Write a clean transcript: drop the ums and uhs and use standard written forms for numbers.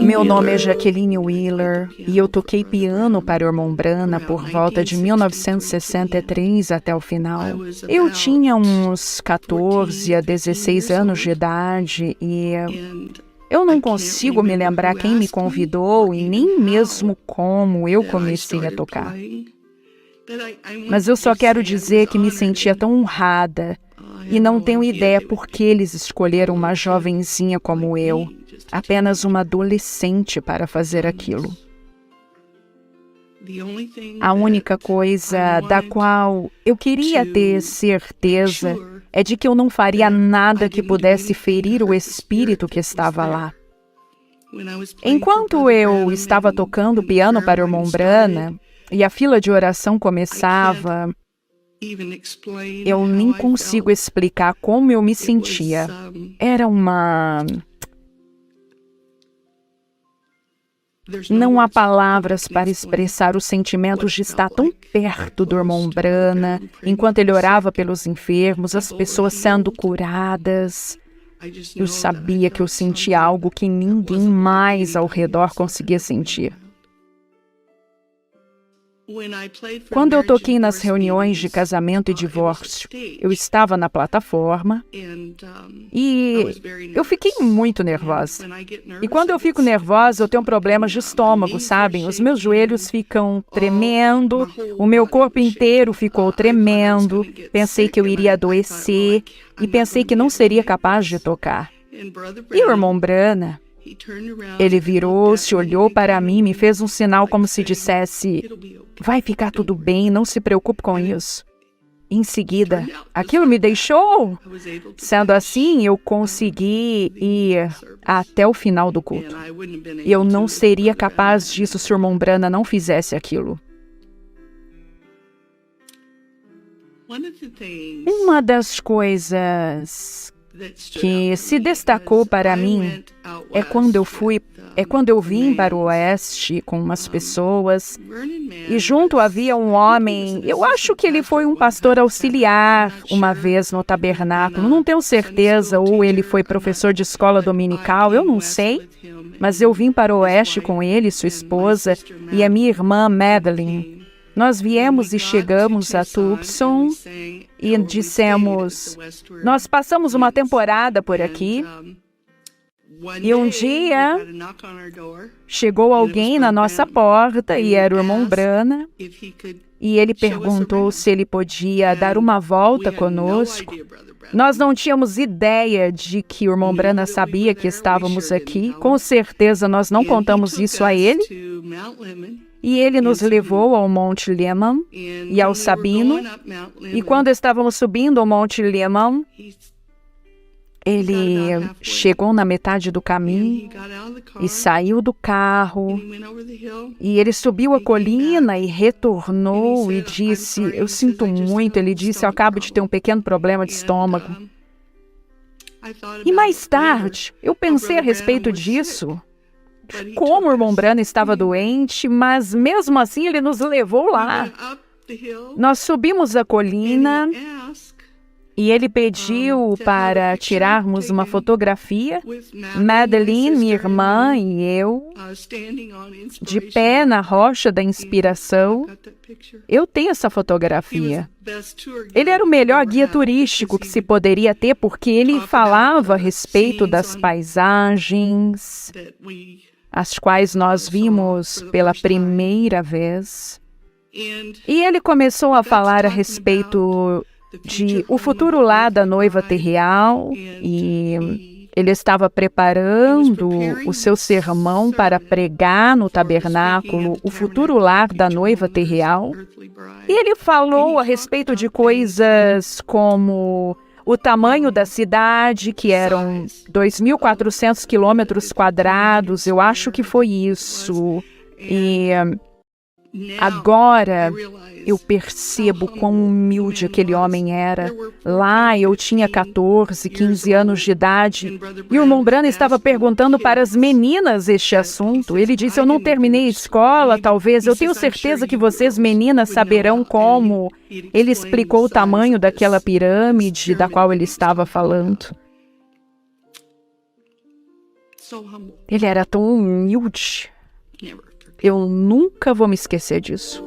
Meu nome é Jacqueline Wheeler e eu toquei piano para o irmão Branham por volta de 1963 até o final. Eu tinha uns 14 a 16 anos de idade e eu não consigo me lembrar quem me convidou e nem mesmo como eu comecei a tocar. Mas eu só quero dizer que me sentia tão honrada e não tenho ideia por que eles escolheram uma jovenzinha como eu, apenas uma adolescente, para fazer aquilo. A única coisa da qual eu queria ter certeza é de que eu não faria nada que pudesse ferir o espírito que estava lá. Enquanto eu estava tocando piano para o irmão Branham e a fila de oração começava, eu nem consigo explicar como eu me sentia. Era uma... Não há palavras para expressar os sentimentos de estar tão perto do irmão Branham, enquanto ele orava pelos enfermos, as pessoas sendo curadas. Eu sabia que eu sentia algo que ninguém mais ao redor conseguia sentir. Quando eu toquei nas reuniões de casamento e divórcio, eu estava na plataforma e eu fiquei muito nervosa. E quando eu fico nervosa, eu tenho problemas de estômago, sabem? Os meus joelhos ficam tremendo, o meu corpo inteiro ficou tremendo. Pensei que eu iria adoecer e pensei que não seria capaz de tocar. E o irmão Branham, ele virou-se, olhou para mim, me fez um sinal como se dissesse: vai ficar tudo bem, não se preocupe com isso. Em seguida, aquilo me deixou. Sendo assim, eu consegui ir até o final do culto. Eu não seria capaz disso se o irmão Branham não fizesse aquilo. Uma das coisas que se destacou para mim é quando eu vim para o oeste com umas pessoas e junto havia um homem, eu acho que ele foi um pastor auxiliar uma vez no tabernáculo, não tenho certeza, ou ele foi professor de escola dominical, eu não sei, mas eu vim para o oeste com ele, sua esposa e a minha irmã Madeline. Nós viemos e chegamos a Tucson e dissemos, nós passamos uma temporada por aqui e um dia chegou alguém na nossa porta e era o irmão Branham e ele perguntou se ele podia dar uma volta conosco. Nós não tínhamos ideia de que o irmão Branham sabia que estávamos aqui, com certeza nós não contamos isso a ele. E ele nos levou ao Monte Lemmon e ao Sabino. E quando estávamos subindo ao Monte Lemmon, ele chegou na metade do caminho e saiu do carro. E ele subiu a colina e retornou e disse, eu sinto muito. Ele disse, eu acabo de ter um pequeno problema de estômago. E mais tarde, eu pensei a respeito disso. Como o irmão Branham estava doente, mas mesmo assim ele nos levou lá. Nós subimos a colina e ele pediu para tirarmos uma fotografia. Madeline, minha irmã e eu, de pé na rocha da inspiração. Eu tenho essa fotografia. Ele era o melhor guia turístico que se poderia ter, porque ele falava a respeito das paisagens, as quais nós vimos pela primeira vez. E ele começou a falar a respeito de o futuro lá da noiva terreal, e ele estava preparando o seu sermão para pregar no tabernáculo o futuro lar da noiva terreal. E ele falou a respeito de coisas como o tamanho da cidade, que eram 2.400 quilômetros quadrados, eu acho que foi isso. E agora eu percebo quão humilde aquele homem era. Lá eu tinha 14, 15 anos de idade e o irmão Branham estava perguntando para as meninas este assunto. Ele disse, eu não terminei a escola, talvez, eu tenho certeza que vocês meninas saberão como. Ele explicou o tamanho daquela pirâmide da qual ele estava falando. Ele era tão humilde. Eu nunca vou me esquecer disso.